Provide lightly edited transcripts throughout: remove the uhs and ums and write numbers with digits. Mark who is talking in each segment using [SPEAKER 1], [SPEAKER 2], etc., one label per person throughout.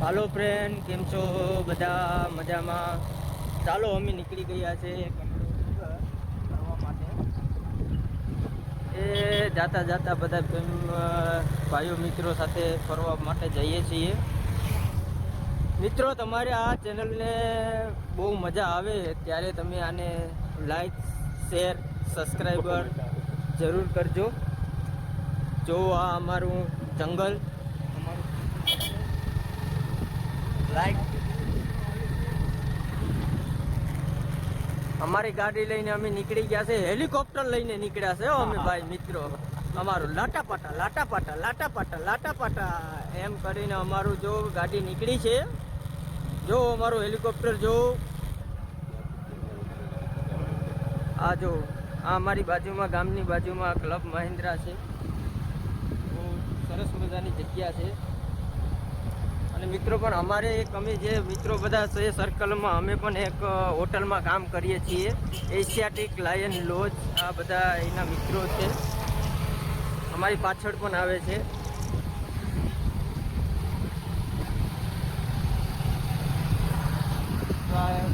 [SPEAKER 1] હાલો friend, કેમ છો બધા? મજામાં? ચાલો અમે નીકળી ગયા છે ફરવા માટે. એ જાતા જાતા બધા ભાઈઓ મિત્રો સાથે ફરવા માટે જઈએ છીએ. મિત્રો, તમારે આ ચેનલને બહુ મજા આવે ત્યારે તમે આને લાઈક, શેર, સબસ્ક્રાઈબર જરૂર કરજો. જો આ અમારું જંગલ, લાઈક અમારી ગાડી લઈને અમે નીકળી ગયા છે. હેલિકોપ્ટર લઈને નીકળ્યા છે અમે ભાઈ મિત્રો. અમારું લાટાપાટા લાટાપાટા લાટાપાટા લાટાપાટા એમ કરીને અમારું જો ગાડી નીકળી છે. જો અમારું હેલિકોપ્ટર જો આ જો આ અમારી બાજુમાં, ગામની બાજુમાં ક્લબ મહિન્દ્રા છે. બહુ સરસ મજાની જગ્યા છે. અને મિત્રો પણ અમારે એક અમે જે મિત્રો બધા છે સર્કલમાં, અમે પણ એક હોટલમાં કામ કરીએ છીએ, એશિયાટિક લાયન લોજ. આ બધા એના મિત્રો છે, અમારી પાછળ પણ આવે છે.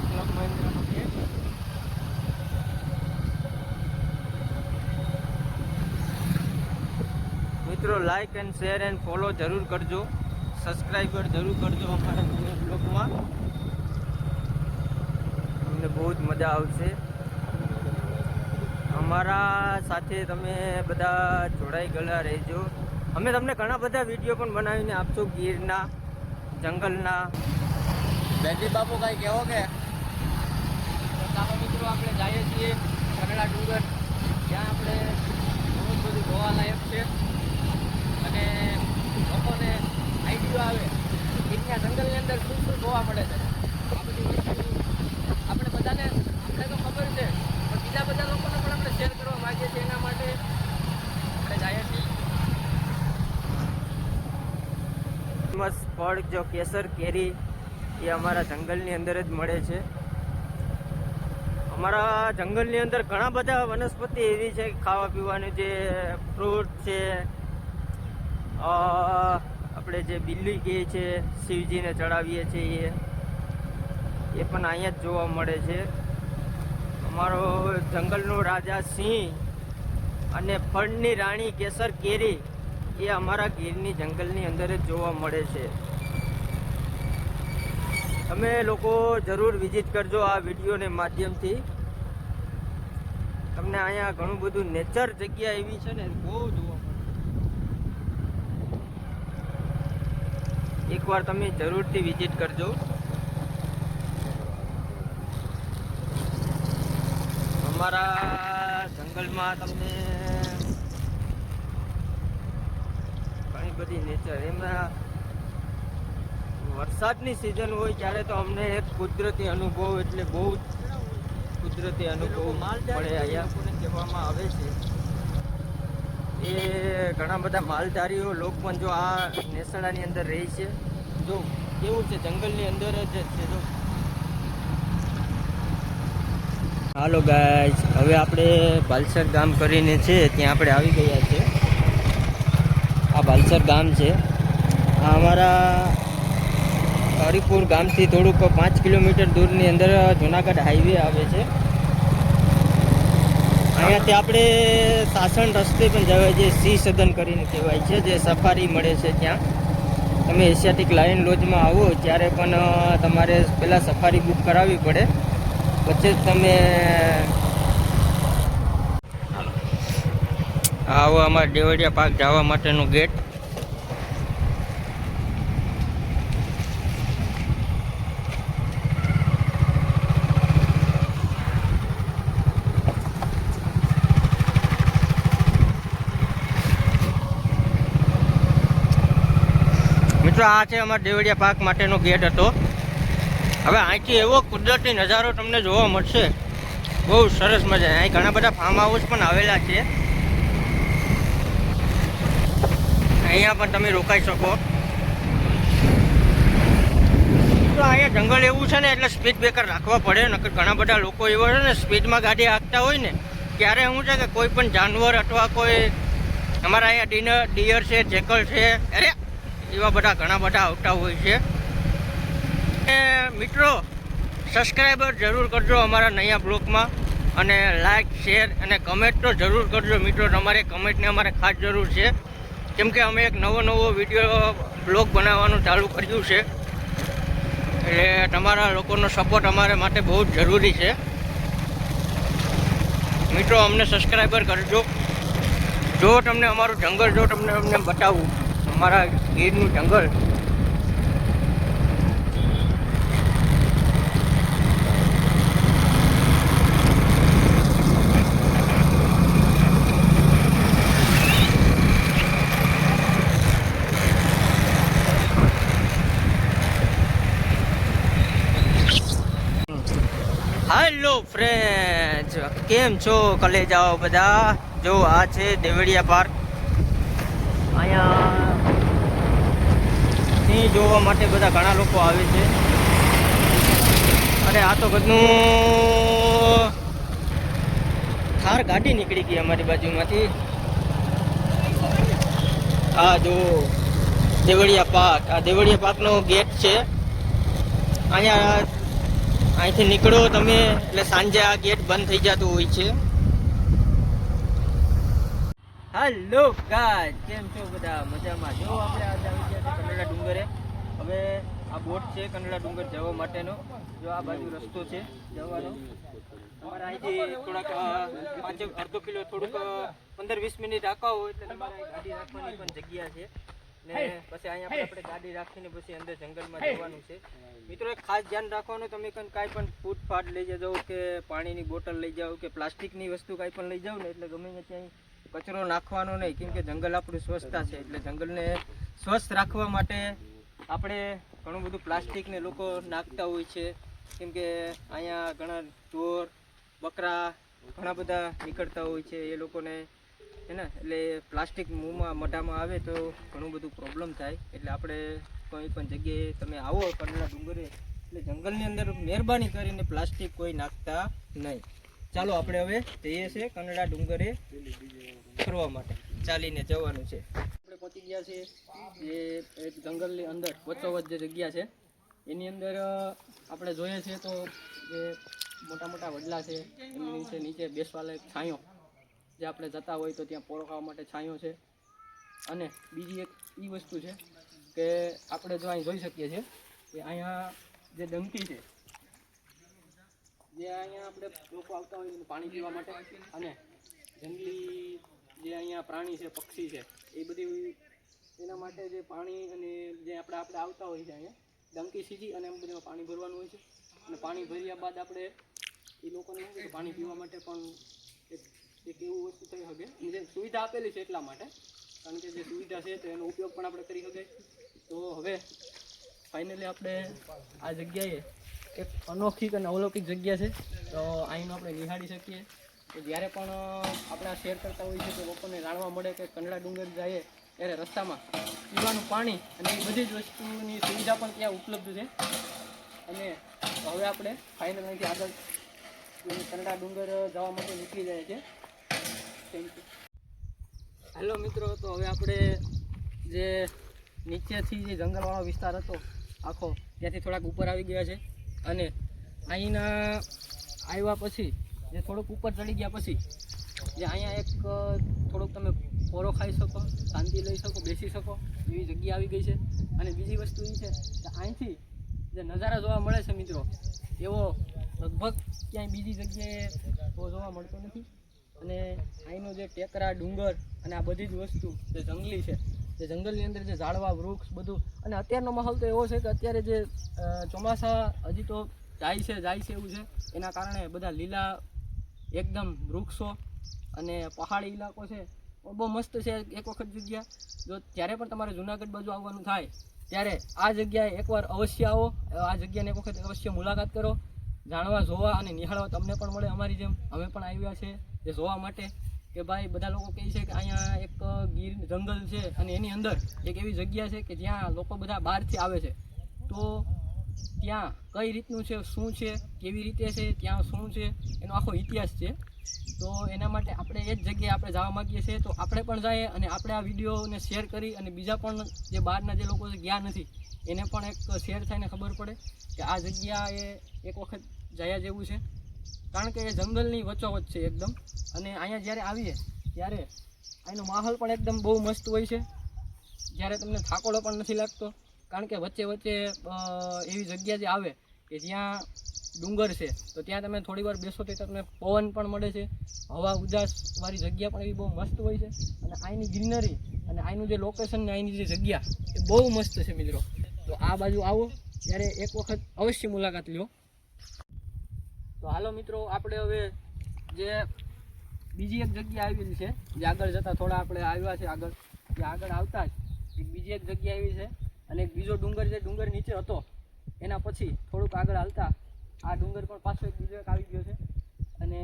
[SPEAKER 1] ક્લબ મહિન્દ્રાનો ગેટ. મિત્રો, like and share and follow જરૂર કરજો, સબસ્ક્રાઈબર જરૂર કરજો અમારા બ્લોગમાં. અમને બહુ જ મજા આવશે. અમારા સાથે તમે બધા જોડાઈ ગયેલા રહેજો. અમે તમને ઘણા બધા વિડીયો પણ બનાવીને આપશું, ગીરના, જંગલના. બેટી બાપુ કાંઈ કહેવો કે? ચાલો મિત્રો, આપણે જઈએ છીએ કરડા ડુંગર, જ્યાં આપણે ઘણું બધું જોવાલાયક છે અને લોકોને આઈડિયો આવે કે ત્યાં જંગલની અંદર શું શું જોવા મળે છે. આ બધી વસ્તુ આપણે બધાને, આપણે તો ખબર છે, પણ બીજા બધા લોકોને પણ આપણે શેર કરવા માંગીએ છીએ. એના માટે આપણે જઈએ છીએ. ફેમસ ફળ જો કેસર કેરી એ અમારા જંગલની અંદર જ મળે છે. અમારા જંગલની અંદર ઘણા બધા વનસ્પતિ એવી છે ખાવા પીવાની, જે ફ્રૂટ છે, આપણે જે બિલ્લી કહીએ છે, શિવજીને ચડાવીએ છીએ, એ પણ અહીંયા જ જોવા મળે છે. અમારો જંગલનો રાજા સિંહ અને ફળની રાણી કેસર કેરી એ અમારા ગીરની જંગલની અંદર જ જોવા મળે છે. તમે લોકો જરૂર વિઝિટ કરજો આ વિડીયોને માધ્યમથી. તમને અહીંયા ઘણું બધું નેચર જગ્યા એવી છે ને, બહુ જોવા મળે. એકવાર તમે જરૂરથી વિઝિટ કરજો. અમારા જંગલમાં તમને ઘણી બધી નેચર, એમાં વરસાદની સિઝન હોય ત્યારે તો અમને એક કુદરતી અનુભવ, એટલે બહુ કુદરતી અનુભવ મળે અહીંયા કહેવામાં આવે છે. એ ઘણા બધા માલધારીઓ લોકો પણ જો આ નેસડાની અંદર રહે છે. જો કેવું છે, જંગલની અંદર જ છે. જો હાલો ગાઈઝ, હવે આપણે બાલસર ગામ કરીને છે ત્યાં આપણે આવી ગયા છે. આ બાલસર ગામ છે. આ અમારા હરિપુર ગામથી થોડુંક 5 કિલોમીટર દૂરની અંદર જુનાગઢ હાઈવે આવે છે. અહીંયાથી આપણે સાસણ રસ્તે પણ જવાય છે, સિંહ સદન કરીને કહેવાય છે, જે સફારી મળે છે ત્યાં. તમે એશિયાટિક લાયન લોજમાં આવો ત્યારે પણ તમારે પહેલાં સફારી બુક કરાવવી પડે, પછી જ તમે આવો. અમારા દેવળિયા પાર્ક જવા માટેનું ગેટ. મિત્રો, આ છે અમારા દેવળિયા પાર્ક માટેનો ગેટ હતો. હવે અહીંથી એવો કુદરતી નજારો તમને જોવા મળશે, બહુ સરસ મજા. અહીં ઘણા બધા ફાર્મ હાઉસ પણ આવેલા છે. અહીંયા પણ તમે રોકાઈ શકો. તો અહીંયા જંગલ એવું છે ને, એટલે સ્પીડ બ્રેકર રાખવા પડે. નકર ઘણા બધા લોકો એવા છે ને, સ્પીડમાં ગાડી હાંકતા હોય ને, ત્યારે શું છે કે કોઈ પણ જાનવર અથવા કોઈ અમારા અહીંયા ડિયર છે, જેકલ છે, અરે એવા બધા ઘણા બધા આવતા હોય છે. મિત્રો સબસ્ક્રાઈબર જરૂર કરજો અમારા નયા બ્લોગમાં, અને લાઈક શેર અને કમેન્ટ તો જરૂર કરજો મિત્રો. તમારે કમેન્ટની અમારે ખાસ જરૂર છે, કેમ કે અમે એક નવો વિડીયો બ્લોગ બનાવવાનું ચાલુ કર્યું છે, એટલે તમારા લોકોનો સપોર્ટ અમારે માટે બહુ જ જરૂરી છે મિત્રો. અમને સબસ્ક્રાઈબર કરજો. જો તમને અમારું જંગલ જો તમને બતાવું, અમારા ગીરનું જંગલ, હેલો ફ્રેન્ડ્સ, કેમ છો? કલે જાઓ બધા. જો આ છે દેવળિયા પાર્ક. અહીંયા સિંહ જોવા માટે બધા ઘણા લોકો આવે છે. અરે આ તો બધું થાર ગાડી નીકળી ગઈ અમારી બાજુમાંથી. આ જો દેવળિયા પાર્ક, આ દેવળિયા પાર્કનો ગેટ છે. અહીંથી નીકળો તમે એટલે સાંજે આ ગેટ બંધ થઈ જતું હોય છે. હેલો ગાઈસ, કેમ છો બધા? મજામાં? જો આપણે આજે આવી ગયા છે કંડલા ડુંગરે. હવે આ બોટ છે કંડલા ડુંગર જવા માટેનો. જો આ બાજુ રસ્તો છે જવાનો. તમારે અહીંથી થોડાક અડધો કિલો થોડુંક 15-20 મિનિટ આંકા હોય એટલે તમારે ગાડી રાખવાની પણ જગ્યા છે. ને પછી અહીંયા આપણે ગાડી રાખીને પછી અંદર જંગલમાં જવાનું છે મિત્રો. એક ખાસ ધ્યાન રાખવાનું, તમે કાંઈ પણ ફૂટફાટ લઈ જાઓ કે પાણીની બોટલ લઈ જાઓ કે પ્લાસ્ટિકની વસ્તુ કાંઈ પણ લઈ જાઓ ને એટલે ગમે ત્યાં કચરો નાખવાનો નહીં, કેમ કે જંગલ આપણું સ્વચ્છતા છે. એટલે જંગલને સ્વસ્થ રાખવા માટે આપણે ઘણું બધું પ્લાસ્ટિકને લોકો નાખતા હોય છે, કેમ કે અહીંયા ઘણા ઢોર બકરા ઘણા બધા નીકળતા હોય છે. એ લોકોને હે ને એટલે પ્લાસ્ટિક મોંમાં મોઢામાં આવે તો ઘણું બધું પ્રોબ્લેમ થાય. એટલે આપણે કોઈ પણ જગ્યાએ તમે આવો કંડલા ડુંગરે એટલે જંગલની અંદર મહેરબાની કરીને પ્લાસ્ટિક કોઈ નાખતા નહીં. ચાલો આપણે હવે જઈએ છીએ કંડલા ડુંગરે ફરવા માટે. ચાલીને જવાનું છે. આપણે પહોંચી ગયા છે જે એક જંગલની અંદર વચ્ચોવચ્ચ જે જગ્યા છે એની અંદર આપણે જોઈએ છીએ તો જે મોટા વડલા છે એની નીચે બેસવા લાયક છાંયો, જે આપણે જતા હોય તો ત્યાં પોળો ખાવા માટે છાંયો છે. અને બીજી એક એ વસ્તુ છે કે આપણે જો અહીં જોઈ શકીએ છીએ કે અહીંયા જે ડંકી છે, જે અહીંયા આપણે લોકો આવતા હોય પાણી પીવા માટે, અને જંગલી જે અહીંયા પ્રાણી છે, પક્ષી છે, એ બધી એના માટે જે પાણી અને જે આપણે આવતા હોય છે અહીંયા ડંકી સીધી અને એમ બધામાં પાણી ભરવાનું હોય છે. અને પાણી ભર્યા બાદ આપણે એ લોકોને પાણી પીવા માટે પણ એક એવું વસ્તુ થઈ શકે, જે સુવિધા આપેલી છે એટલા માટે, કારણ કે જે સુવિધા છે તો એનો ઉપયોગ પણ આપણે કરી શકીએ. તો હવે ફાઇનલી આપણે આ જગ્યાએ એક અનોખી અને અવલૌકિક જગ્યા છે, તો અહીંનો આપણે નિહાળી શકીએ. કે જ્યારે પણ આપણે આ શેર કરતા હોઈએ છીએ તો લોકોને જાણવા મળે કે કંડલા ડુંગર જઈએ ત્યારે રસ્તામાં પીવાનું પાણી અને એ બધી જ વસ્તુની સુવિધા પણ ત્યાં ઉપલબ્ધ છે. અને હવે આપણે ફાઇનલ અહીંથી આગળ કંડલા ડુંગર જવા માટે નીકળી જાય છે. Thank you. હેલો મિત્રો, તો હવે આપણે જે નીચેથી જે જંગલવાળો વિસ્તાર હતો આખો ત્યાંથી થોડાક ઉપર આવી ગયા છે. અને અહીંના આવ્યા પછી જે થોડુંક ઉપર ચડી ગયા પછી જે અહીંયા એક થોડુંક તમે પોરો ખાઈ શકો, શાંતિ લઈ શકો, બેસી શકો એવી જગ્યા આવી ગઈ છે. અને બીજી વસ્તુ એ છે કે અહીંથી જે નજારા જોવા મળે છે મિત્રો, એવો લગભગ ક્યાંય બીજી જગ્યાએ તો જોવા મળતો નથી. અને અહીંનો જે ટેકરા ડુંગર અને આ બધી જ વસ્તુ જે જંગલી છે, જે જંગલની અંદર જે ઝાડવા વૃક્ષ બધું, અને અત્યારનો માહોલ તો એવો છે કે અત્યારે જે ચોમાસા હજી તો જાય છે એવું છે. એના કારણે બધા લીલા એકદમ વૃક્ષો અને પહાડી ઇલાકો છે, બહુ મસ્ત છે. એક વખત જગ્યા જો જ્યારે પણ તમારે જુનાગઢ બાજુ આવવાનું થાય ત્યારે આ જગ્યાએ એકવાર અવશ્ય આવો. આ જગ્યાને એક વખત અવશ્ય મુલાકાત કરો. જાણવા જોવા અને નિહાળવા તમને પણ મળે અમારી જેમ. અમે પણ આવ્યા છે એ જોવા માટે કે ભાઈ બધા લોકો કહે છે કે અહીંયા એક ગીર જંગલ છે અને એની અંદર એક એવી જગ્યા છે કે જ્યાં લોકો બધા બહારથી આવે છે. તો ત્યાં કઈ રીતનું છે, શું છે, કેવી રીતે છે, ત્યાં શું છે, એનો આખો ઇતિહાસ છે. તો એના માટે આપણે એ જ જગ્યાએ આપણે જવા માગીએ છીએ. તો આપણે પણ જઈએ અને આપણે આ વિડીયોને શેર કરી અને બીજા પણ જે બહારના જે લોકો ગયા નથી
[SPEAKER 2] એને પણ એક શેર થઈને ખબર પડે કે આ જગ્યા એ એક વખત જયા જેવું છે, કારણ કે એ જંગલની વચ્ચોવચ્ચ છે એકદમ. અને અહીંયા જ્યારે આવીએ ત્યારે અહીંનો માહોલ પણ એકદમ બહુ મસ્ત હોય છે. જ્યારે તમને થાકોડો પણ નથી લાગતો, કારણ કે વચ્ચે વચ્ચે એવી જગ્યા જે આવે કે જ્યાં ડુંગર છે, તો ત્યાં તમે થોડી વાર બેસો તો તમને પવન પણ મળે છે, હવા ઉદાસવાળી જગ્યા પણ એવી બહુ મસ્ત હોય છે. અને અહીંની ગ્રીનરી અને અહીંનું જે લોકેશન ને અહીંની જે જગ્યા એ બહુ મસ્ત છે મિત્રો. તો આ બાજુ આવો ત્યારે એક વખત અવશ્ય મુલાકાત લ્યો. તો હાલો મિત્રો, આપણે હવે જે બીજી એક જગ્યા આવેલી છે, જે આગળ જતાં થોડા આપણે આવ્યા છે આગળ, જે આગળ આવતા જ એક બીજી એક જગ્યા આવી છે. અને એક બીજો ડુંગર, જે ડુંગર નીચે હતો એના પછી થોડુંક આગળ હાલતા આ ડુંગર પણ પાછો એક બીજો એક આવી ગયો છે. અને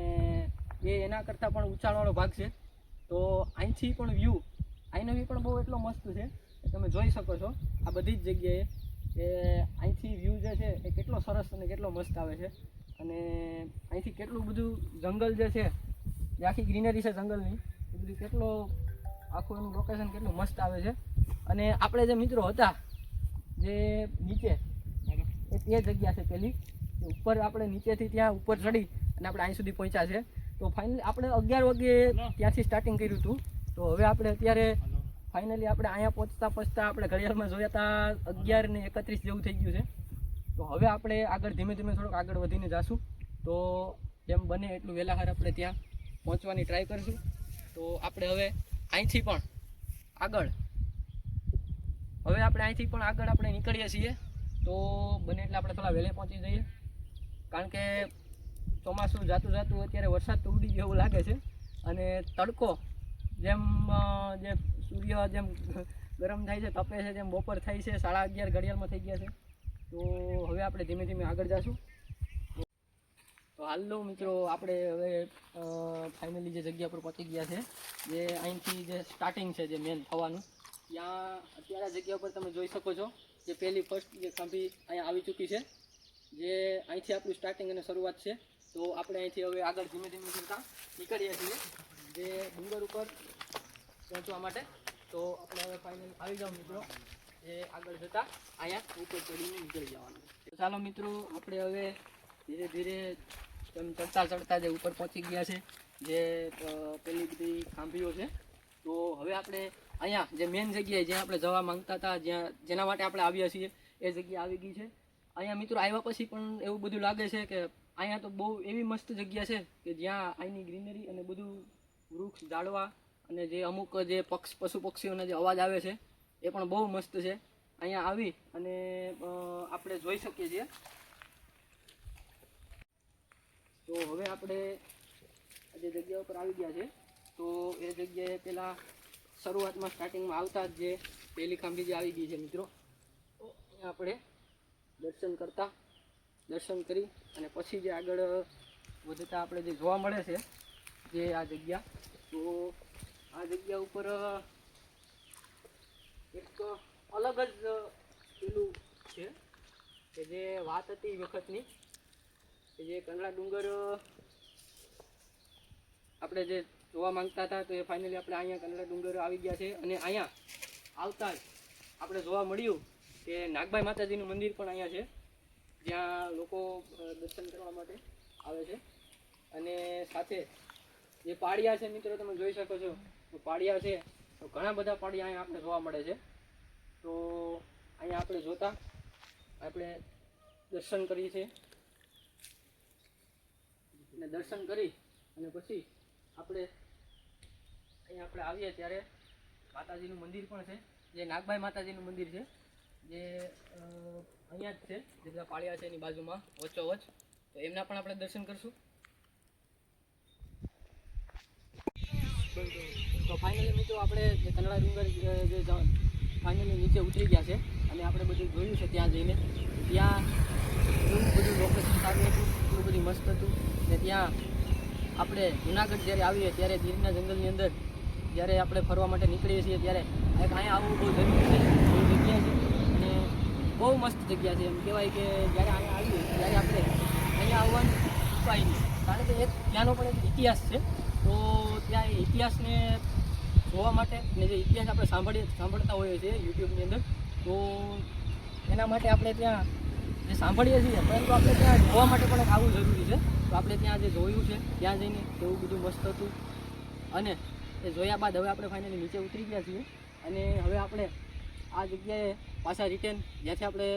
[SPEAKER 2] એ એના કરતાં પણ ઊંચાણવાળો ભાગ છે. તો અહીંથી પણ વ્યૂ, અહીંનો વ્યૂ પણ બહુ એટલો મસ્ત છે કે તમે જોઈ શકો છો આ બધી જ જગ્યાએ કે અહીંથી વ્યૂ જે છે એ કેટલો સરસ અને કેટલો મસ્ત આવે છે. અને અહીંથી કેટલું બધું જંગલ જે છે, જે આખી ગ્રીનરી છે જંગલની, એ બધું કેટલો આખું એનું લોકેશન કેટલું મસ્ત આવે છે. અને આપણે જે મિત્રો હતા જે નીચે, એ તે જગ્યા છે પેલી ઉપર, આપણે નીચેથી ત્યાં ઉપર ચડી અને આપણે અહીં સુધી પહોંચ્યા છે. તો ફાઇનલી આપણે 11 વાગે ત્યાંથી સ્ટાર્ટિંગ કર્યું હતું. તો હવે આપણે અત્યારે ફાઇનલી આપણે અહીંયા પહોંચતા આપણે ઘડિયાળમાં જોયા હતા 11:31 જેવું થઈ ગયું છે. તો હવે આપણે આગળ ધીમે ધીમે થોડુંક આગળ વધીને જઈશું. તો જેમ બને એટલું વહેલાસર આપણે ત્યાં પહોંચવાની ટ્રાય કરીશું. તો આપણે હવે અહીંથી પણ આગળ આપણે નીકળીએ છીએ. તો બને એટલે આપણે થોડા વહેલે પહોંચી જઈએ, કારણ કે ચોમાસું જાતું અત્યારે વરસાદ તો ઉડી ગયો એવું લાગે છે. અને તડકો જેમ જે સૂર્ય જેમ ગરમ થાય છે, તપે છે, જેમ બપોર થાય છે, 11:30 ઘડિયાળમાં થઈ ગયા છે. તો હવે આપણે ધીમે ધીમે આગળ જઈશું. તો હાલો મિત્રો, આપણે હવે ફાઇનલી જે જગ્યા પર પહોંચી ગયા છે, જે અહીંથી જે સ્ટાર્ટિંગ છે, જે મેન થવાનું, ત્યાં અત્યારે આ જગ્યા પર તમે જોઈ શકો છો જે પહેલી ફર્સ્ટ જે ખાંભી અહીંયા આવી ચૂકી છે, જે અહીંથી આપણું સ્ટાર્ટિંગ અને શરૂઆત છે. તો આપણે અહીંથી હવે આગળ ધીમે ધીમે કરતાં નીકળીએ છીએ જે ડુંગર ઉપર પહોંચવા માટે. તો આપણે હવે ફાઇનલ આવી જાઓ મિત્રો, એ આગળ જતાં અહીંયા ઉપર ચડીને નીકળી જવાનું. તો ચાલો મિત્રો, આપણે હવે ધીરે ધીરે ચડતા જે ઉપર પહોંચી ગયા છે, જે પેલી બધી ખાંભીઓ છે. તો હવે આપણે અહીંયા જે મેન જગ્યાએ જ્યાં આપણે જવા માંગતા હતા, જેના માટે આપણે આવ્યા છીએ, એ જગ્યા આવી ગઈ છે. અહીંયા મિત્રો આવ્યા પછી પણ એવું બધું લાગે છે કે અહીંયા તો બહુ એવી મસ્ત જગ્યા છે કે જ્યાં અહીંની ગ્રીનરી અને બધું વૃક્ષ, ઝાડવા અને જે અમુક જે પશુ પક્ષીઓના જે અવાજ આવે છે એ પણ બહુ મસ્ત છે. અહીંયા આવી અને આપણે જોઈ શકીએ છીએ. તો હવે આપણે જે જગ્યા ઉપર આવી ગયા છે, તો એ જગ્યાએ પહેલાં શરૂઆતમાં સ્ટાર્ટિંગમાં આવતા જ જે પહેલી ખાંભી જે આવી ગઈ છે મિત્રો, તો અહીંયા આપણે દર્શન કરી અને પછી જે આગળ વધતા આપણે જે જોવા મળે છે જે આ જગ્યા, તો આ જગ્યા ઉપર એક અલગ જ પેલું છે કે જે વાત હતી એ વખતની, કે જે કંડલા ડુંગર આપણે જે જોવા માંગતા હતા, તો એ ફાઇનલી આપણે અહીંયા કંડલા ડુંગર આવી ગયા છે. અને અહીંયા આવતા જ આપણે જોવા મળ્યું કે નાગબાઈ માતાજીનું મંદિર પણ અહીંયા છે, જ્યાં લોકો દર્શન કરવા માટે આવે છે. અને સાથે જે પાળિયા છે મિત્રો, તમે જોઈ શકો છો, તો પાળિયા છે, તો ઘણા બધા પાળિયા અહીંયા આપણે જોવા મળે છે. તો અહીંયા આપણે જોતા આપણે દર્શન કરીએ છીએ, અને દર્શન કરી અને પછી આપણે અહીંયા આપણે આવીએ ત્યારે માતાજીનું મંદિર પણ છે, જે નાગબાઈ માતાજીનું મંદિર છે, જે અહીંયા જ છે, જે બધા પાળિયા છે એની બાજુમાં વચ્ચોવચ્ચ. તો એમના પણ આપણે દર્શન કરશું. તો ફાઇનલી મિત્રો, આપણે જે કંડલા ડુંગર જે ફાઇનલી નીચે ઉતરી ગયા છે અને આપણે બધું જોયું છે. ત્યાં જઈને ત્યાં એવું બધું લોકેશન સારું હતું, એટલું બધું મસ્ત હતું. ને ત્યાં આપણે જુનાગઢ જ્યારે આવીએ ત્યારે ગીરના જંગલની અંદર જ્યારે આપણે ફરવા માટે નીકળીએ છીએ ત્યારે અહીંયા આવવું બહુ જરૂરી છે, એ જગ્યા છે. અને બહુ મસ્ત જગ્યા છે. એમ કહેવાય કે જ્યારે અહીંયા આવીએ ત્યારે આપણે અહીંયા આવવાનું ઉપાય નહીં, કારણ કે ત્યાંનો પણ એક ઇતિહાસ છે. તો ત્યાં એ ઇતિહાસને જોવા માટે, અને જે ઇતિહાસ આપણે સાંભળતા હોઈએ છીએ યુટ્યુબની અંદર, તો એના માટે આપણે ત્યાં જે સાંભળીએ છીએ પરંતુ આપણે ત્યાં જોવા માટે પણ એક આવવું જરૂરી છે. તો આપણે ત્યાં જે જોયું છે ત્યાં જઈને એવું બધું મસ્ત હતું અને એ જોયા બાદ હવે આપણે ફાઇનલી નીચે ઉતરી ગયા છીએ અને હવે આપણે આ જગ્યાએ પાછા રિટર્ન જ્યાંથી આપણે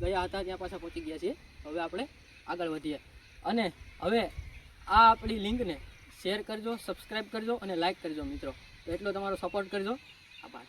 [SPEAKER 2] ગયા હતા ત્યાં પાછા પહોંચી ગયા છીએ. હવે આપણે આગળ વધીએ અને હવે આ આપણી લિંકને શેર કરજો, સબસ્ક્રાઈબ કરજો અને લાઈક કરજો મિત્રો. તો એટલો તમારો સપોર્ટ કરજો. આભાર.